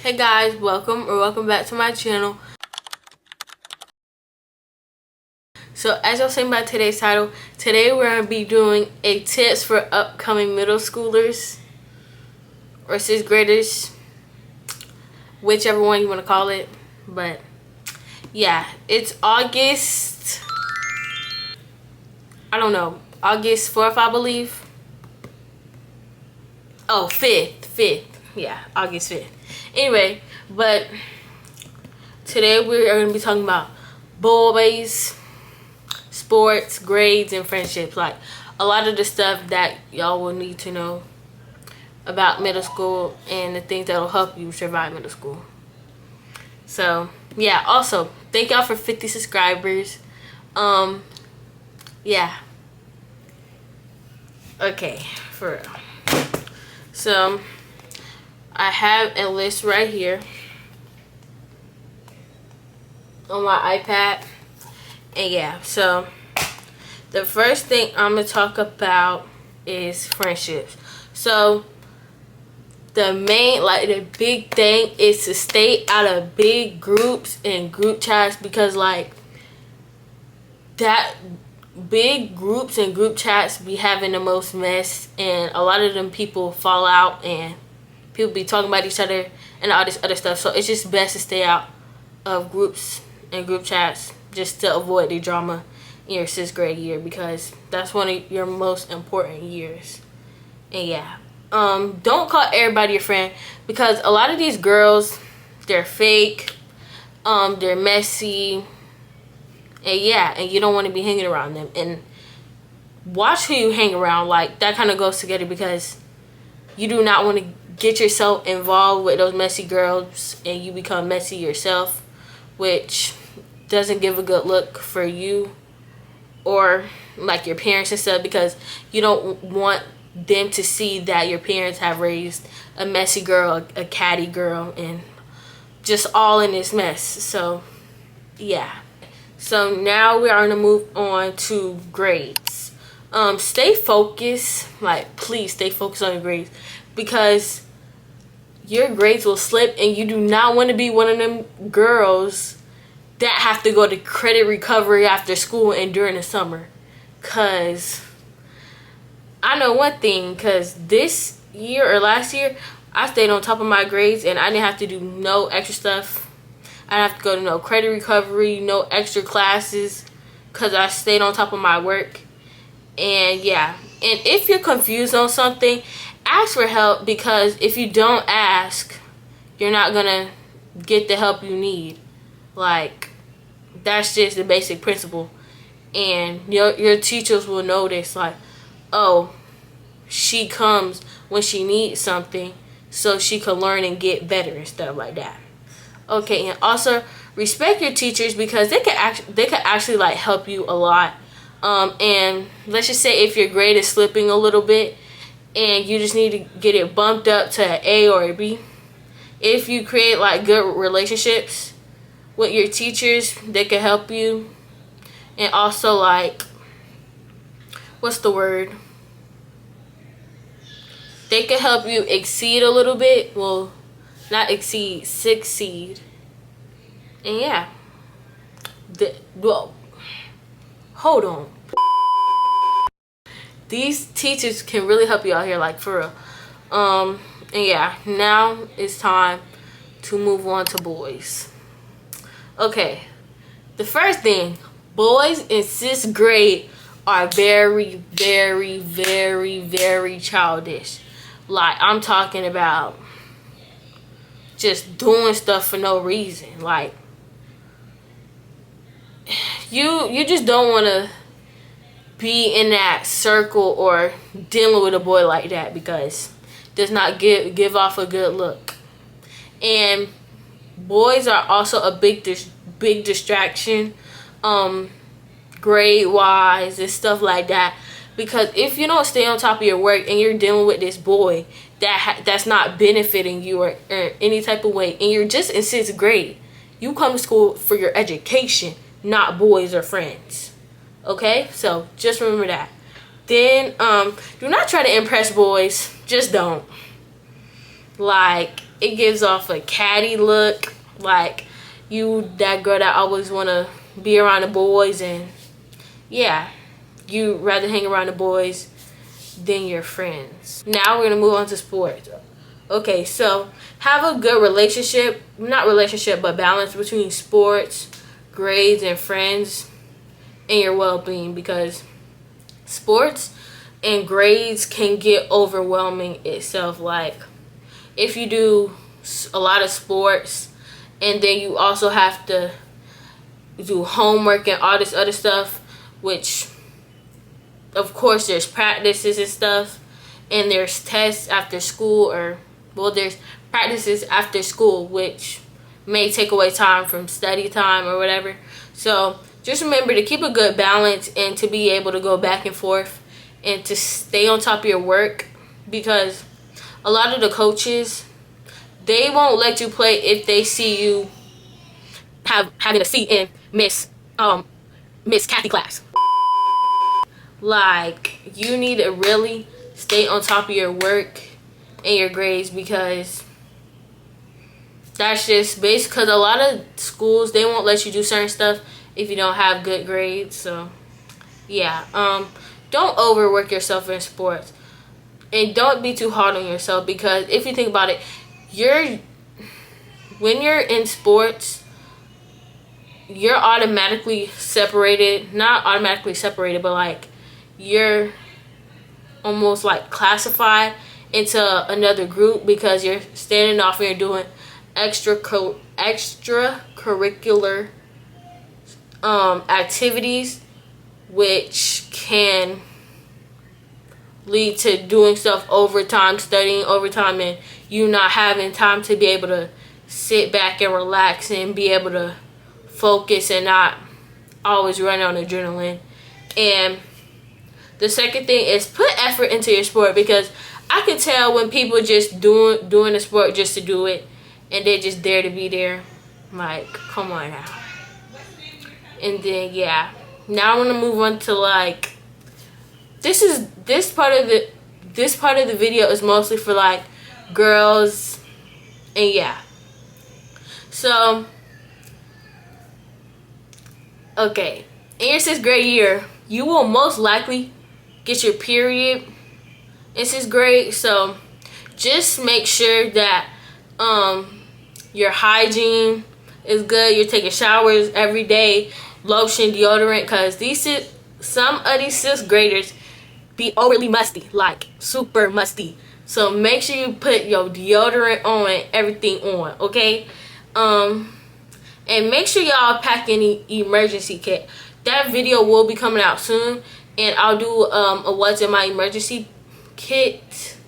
Hey guys, welcome back to my channel. So as y'all seen by today's title, today we're going to be doing a tips for upcoming middle schoolers or sixth graders, whichever one you want to call it. But yeah, it's August, I don't know, August 4th, I believe. Oh, 5th. Yeah, August 5th. Anyway, but today we are going to be talking about boys, sports, grades, and friendships. Like a lot of the stuff that y'all will need to know about middle school and the things that will help you survive middle school. So yeah, also thank y'all for 50 subscribers. Yeah. Okay, for real. So I have a list right here on my iPad. And yeah, so the first thing I'm going to talk about is friendships. So the big thing is to stay out of big groups and group chats, because like that big groups and group chats be having the most mess, and a lot of them people fall out and people be talking about each other and all this other stuff. So it's just best to stay out of groups and group chats just to avoid the drama in your 6th grade year, because that's one of your most important years. And yeah, don't call everybody your friend, because a lot of these girls, they're fake, they're messy, and yeah, and you don't want to be hanging around them. And watch who you hang around. Like that kind of goes together, because you do not want to get yourself involved with those messy girls and you become messy yourself, which doesn't give a good look for you or like your parents and stuff, because you don't want them to see that your parents have raised a messy girl, a catty girl, and just all in this mess. So yeah, so now we are going to move on to grades. Stay focused, like please stay focused on your grades, because your grades will slip, and you do not want to be one of them girls that have to go to credit recovery after school and during the summer. Cause I know one thing, cause this year or last year I stayed on top of my grades and I didn't have to do no extra stuff. I didn't have to go to no credit recovery, no extra classes, cause I stayed on top of my work. And yeah, and if you're confused on something, ask for help, because if you don't ask, you're not gonna get the help you need. Like that's just the basic principle. And your teachers will notice, like, oh, she comes when she needs something so she can learn and get better and stuff like that. Okay, and also respect your teachers, because they could actually like help you a lot. And let's just say if your grade is slipping a little bit and you just need to get it bumped up to an A or a B, if you create like good relationships with your teachers, they can help you. And also, like, what's the word? They can help you exceed a little bit. Well, not exceed, succeed. And yeah, well, hold on. These teachers can really help you out here, like for real. And yeah, now it's time to move on to boys. Okay, the first thing, boys in 6th grade are very, very, very, very childish. Like I'm talking about just doing stuff for no reason. Like you just don't want to be in that circle or dealing with a boy like that, because it does not give off a good look. And boys are also a big distraction, grade wise and stuff like that, because if you don't stay on top of your work and you're dealing with this boy that's not benefiting you or any type of way, and you're just in 6th grade, you come to school for your education, not boys or friends. Okay, so just remember that. Then do not try to impress boys. Just don't. Like it gives off a catty look, like you that girl that always want to be around the boys, and yeah, you rather hang around the boys than your friends. Now we're gonna move on to sports. Okay, so have a good relationship, not relationship, but balance between sports, grades, and friends, and your well-being, because sports and grades can get overwhelming itself. Like if you do a lot of sports and then you also have to do homework and all this other stuff, which of course there's practices and stuff, and there's tests after school, or well, there's practices after school, which may take away time from study time or whatever. So just remember to keep a good balance and to be able to go back and forth and to stay on top of your work, because a lot of the coaches, they won't let you play if they see you having a seat in Miss Kathy class. Like, you need to really stay on top of your work and your grades, because that's just based, because a lot of schools, they won't let you do certain stuff if you don't have good grades. So yeah, don't overwork yourself in sports, and don't be too hard on yourself, because if you think about it, when you're in sports, you're automatically separated, not automatically separated, but like you're almost like classified into another group, because you're standing off and you're doing extracurricular activities, which can lead to doing stuff overtime, studying overtime, and you not having time to be able to sit back and relax and be able to focus and not always run on adrenaline. And the second thing is put effort into your sport, because I can tell when people just doing a sport just to do it, and they're just there to be there. Like, come on now. And then yeah, now I want to move on to like, this part of the video is mostly for like girls, and yeah. So okay, in your 6th grade year, you will most likely get your period in 6th grade. So just make sure that your hygiene is good, you're taking showers every day, lotion, deodorant, because some of these 6th graders be overly musty, like super musty. So make sure you put your deodorant on and everything on, okay? And make sure y'all pack any emergency kit. That video will be coming out soon, and I'll do a what's in my emergency kit.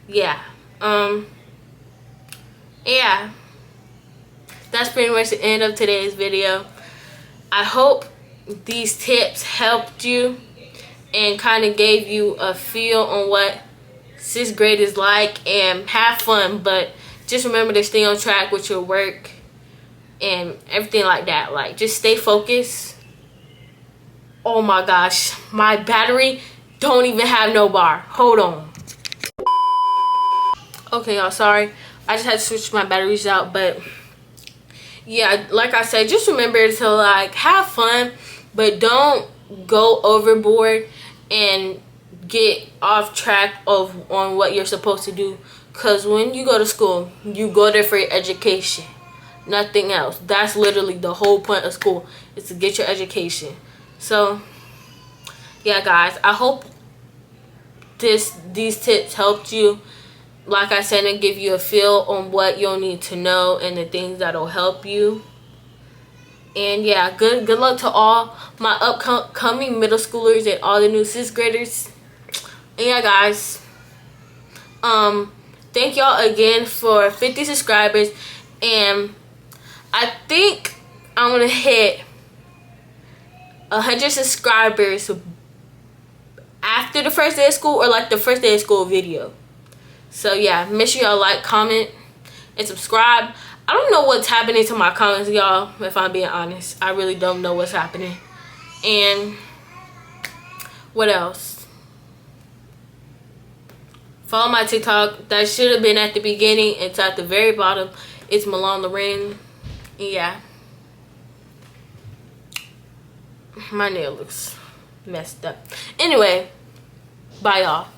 Yeah. Yeah. That's pretty much the end of today's video. I hope these tips helped you and kind of gave you a feel on what 6th grade is like, and have fun, but just remember to stay on track with your work and everything like that. Like, just stay focused. Oh my gosh, my battery don't even have no bar. Hold on. Okay, y'all, sorry, I just had to switch my batteries out. But yeah, like I said, just remember to like have fun, but don't go overboard and get off track on what you're supposed to do. Because when you go to school, you go there for your education, nothing else. That's literally the whole point of school, is to get your education. So yeah, guys, I hope these tips helped you. Like I said, and give you a feel on what you'll need to know and the things that'll help you. And yeah, good luck to all my upcoming middle schoolers and all the new 6th graders. And yeah, guys, thank y'all again for 50 subscribers, and I think I'm gonna hit 100 subscribers after the first day of school, or like the first day of school video. So yeah, make sure y'all like, comment, and subscribe. I don't know what's happening to my comments, y'all, if I'm being honest. I really don't know what's happening. And what else? Follow my TikTok. That should have been at the beginning. It's at the very bottom. It's Milan Loren. Yeah. My nail looks messed up. Anyway, bye y'all.